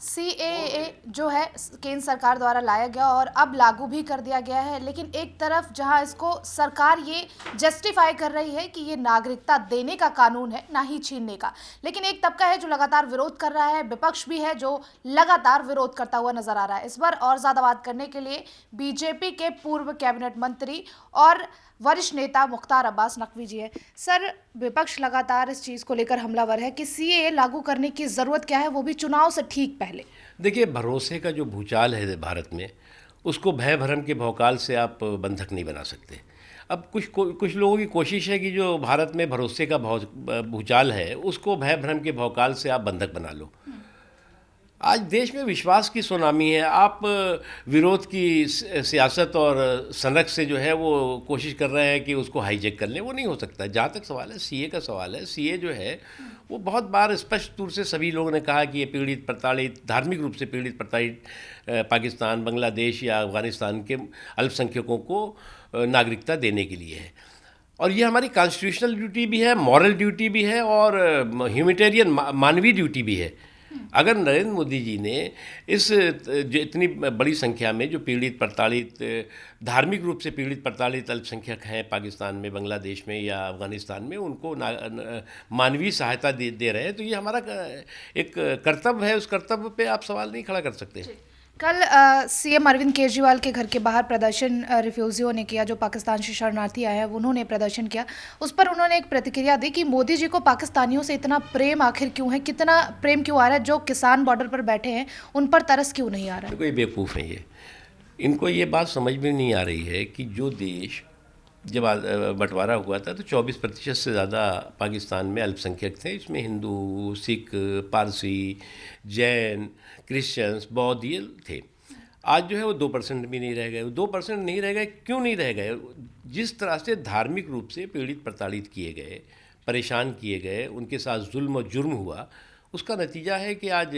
CAA जो है केंद्र सरकार द्वारा लाया गया और अब लागू भी कर दिया गया है, लेकिन एक तरफ जहां इसको सरकार ये जस्टिफाई कर रही है कि ये नागरिकता देने का कानून है, ना ही छीनने का, लेकिन एक तबका है जो लगातार विरोध कर रहा है, विपक्ष भी है जो लगातार विरोध करता हुआ नजर आ रहा है। इस पर और ज्यादा बात करने के लिए बीजेपी के पूर्व कैबिनेट मंत्री और वरिष्ठ नेता मुख्तार अब्बास नकवी जी है। सर, विपक्ष लगातार इस चीज़ को लेकर हमलावर है कि सीएए लागू करने की ज़रूरत क्या है, वो भी चुनाव से ठीक पहले। देखिए, भरोसे का जो भूचाल है भारत में, उसको भय भ्रम के भौकाल से आप बंधक नहीं बना सकते। अब कुछ लोगों की कोशिश है कि जो भारत में भरोसे का भूचाल है, उसको भय भ्रम के भौकाल से आप बंधक बना लो। आज देश में विश्वास की सुनामी है। आप विरोध की सियासत और सनक से जो है वो कोशिश कर रहे हैं कि उसको हाईजैक कर लें, वो नहीं हो सकता। जहाँ तक सवाल है सीए का सवाल है, सीए जो है वो बहुत बार स्पष्ट रूप से सभी लोगों ने कहा कि ये पीड़ित प्रताड़ित, धार्मिक रूप से पीड़ित प्रताड़ित पाकिस्तान, बांग्लादेश या अफगानिस्तान के अल्पसंख्यकों को नागरिकता देने के लिए है। और ये हमारी कॉन्स्टिट्यूशनल ड्यूटी भी है, मॉरल ड्यूटी भी है और ह्यूमैनिटेरियन मानवीय ड्यूटी भी है। अगर नरेंद्र मोदी जी ने इस जो इतनी बड़ी संख्या में जो पीड़ित प्रताड़ित, धार्मिक रूप से पीड़ित प्रताड़ित अल्पसंख्यक हैं पाकिस्तान में, बांग्लादेश में या अफगानिस्तान में, उनको मानवीय सहायता दे रहे हैं, तो ये हमारा एक कर्तव्य है। उस कर्तव्य पे आप सवाल नहीं खड़ा कर सकते। कल सीएम अरविंद केजरीवाल के घर के बाहर प्रदर्शन रिफ्यूजियों ने किया, जो पाकिस्तान से शरणार्थी आए हैं उन्होंने प्रदर्शन किया। उस पर उन्होंने एक प्रतिक्रिया दी कि मोदी जी को पाकिस्तानियों से इतना प्रेम आखिर क्यों है, कितना प्रेम क्यों आ रहा है, जो किसान बॉर्डर पर बैठे हैं उन पर तरस क्यों नहीं आ रहा है। कोई बेवकूफ़ है ये, इनको ये बात समझ में नहीं आ रही है कि जो देश जब बंटवारा हुआ था तो 24% से ज़्यादा पाकिस्तान में अल्पसंख्यक थे। इसमें हिंदू, सिख, पारसी, जैन, क्रिश्चियंस, बौद्ध ये थे। आज जो है वो 2% भी नहीं रह गए। 2% नहीं रह गए, क्यों नहीं रह गए? जिस तरह से धार्मिक रूप से पीड़ित प्रताड़ित किए गए, परेशान किए गए, उनके साथ जुल्म और जुर्म हुआ, उसका नतीजा है कि आज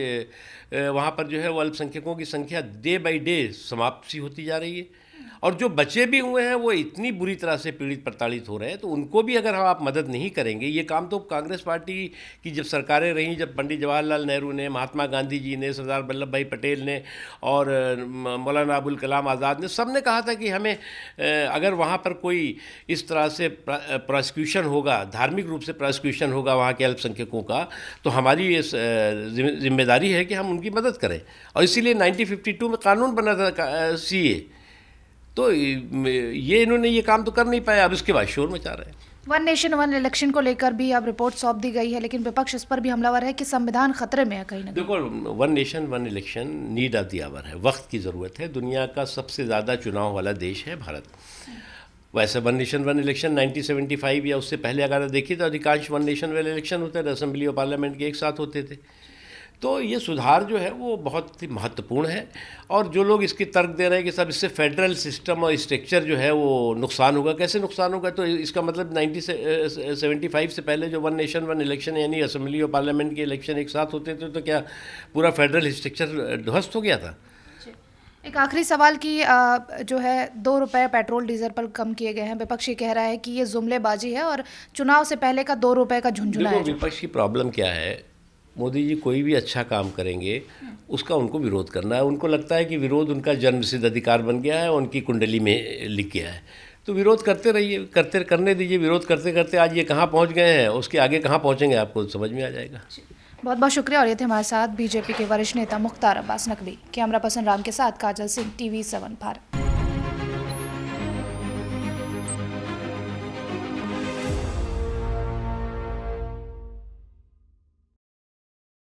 वहाँ पर जो है वो अल्पसंख्यकों की संख्या डे बाई डे समाप्त सी होती जा रही है। और जो बचे भी हुए हैं वो इतनी बुरी तरह से पीड़ित प्रताड़ित हो रहे हैं, तो उनको भी अगर आप मदद नहीं करेंगे। ये काम तो कांग्रेस पार्टी की जब सरकारें रहीं, जब पंडित जवाहरलाल नेहरू ने, महात्मा गांधी जी ने, सरदार वल्लभ भाई पटेल ने और मौलाना अबुल कलाम आज़ाद ने, सब ने कहा था कि हमें अगर वहाँ पर कोई इस तरह से प्रोसिक्यूशन होगा, धार्मिक रूप से प्रोसिक्यूशन होगा वहाँ के अल्पसंख्यकों का, तो हमारी ये जिम्मेदारी है कि हम उनकी मदद करें। और इसीलिए 1952 में कानून बना था सीए। तो ये इन्होंने ये काम तो कर नहीं पाया, अब इसके बाद शोर मचा रहे हैं। वन नेशन वन इलेक्शन को लेकर भी अब रिपोर्ट सौंप दी गई है, लेकिन विपक्ष इस पर भी हमलावर है कि संविधान खतरे में है कहीं ना कहीं। देखो, one nation one election need of the hour है, वक्त की ज़रूरत है। दुनिया का सबसे ज़्यादा चुनाव वाला देश है भारत। वैसे वन नेशन वन इलेक्शन 1975 या उससे पहले अगर देखिए तो अधिकांश वन नेशन वन इलेक्शन होते थे, असेंबली और पार्लियामेंट के एक साथ होते थे। तो ये सुधार जो है वो बहुत ही महत्वपूर्ण है। और जो लोग इसके तर्क दे रहे हैं कि सब इससे फेडरल सिस्टम और स्ट्रक्चर जो है वो नुकसान होगा, कैसे नुकसान होगा? तो इसका मतलब 1975 से पहले जो वन नेशन वन इलेक्शन यानी असेंबली और पार्लियामेंट के इलेक्शन एक साथ होते थे, तो क्या पूरा फेडरल स्ट्रक्चर ध्वस्त हो गया था? एक आखिरी सवाल की जो है 2 रुपये पेट्रोल डीजल पर कम किए गए हैं। विपक्ष ये कह रहा है कि ये जुमलेबाजी है और चुनाव से पहले का 2 रुपये का झुंझुना है। विपक्ष की प्रॉब्लम क्या है? मोदी जी कोई भी अच्छा काम करेंगे उसका उनको विरोध करना है। उनको लगता है कि विरोध उनका जन्मसिद्ध अधिकार बन गया है, उनकी कुंडली में लिख गया है। तो विरोध करते रहिए, करने दीजिए। विरोध करते करते आज ये कहाँ पहुँच गए हैं, उसके आगे कहाँ पहुँचेंगे आपको समझ में आ जाएगा। बहुत बहुत शुक्रिया। और ये थे हमारे साथ बीजेपी के वरिष्ठ नेता मुख्तार अब्बास नकवी। कैमरा पर्सन राम के साथ काजल सिंह, TV7 भारत।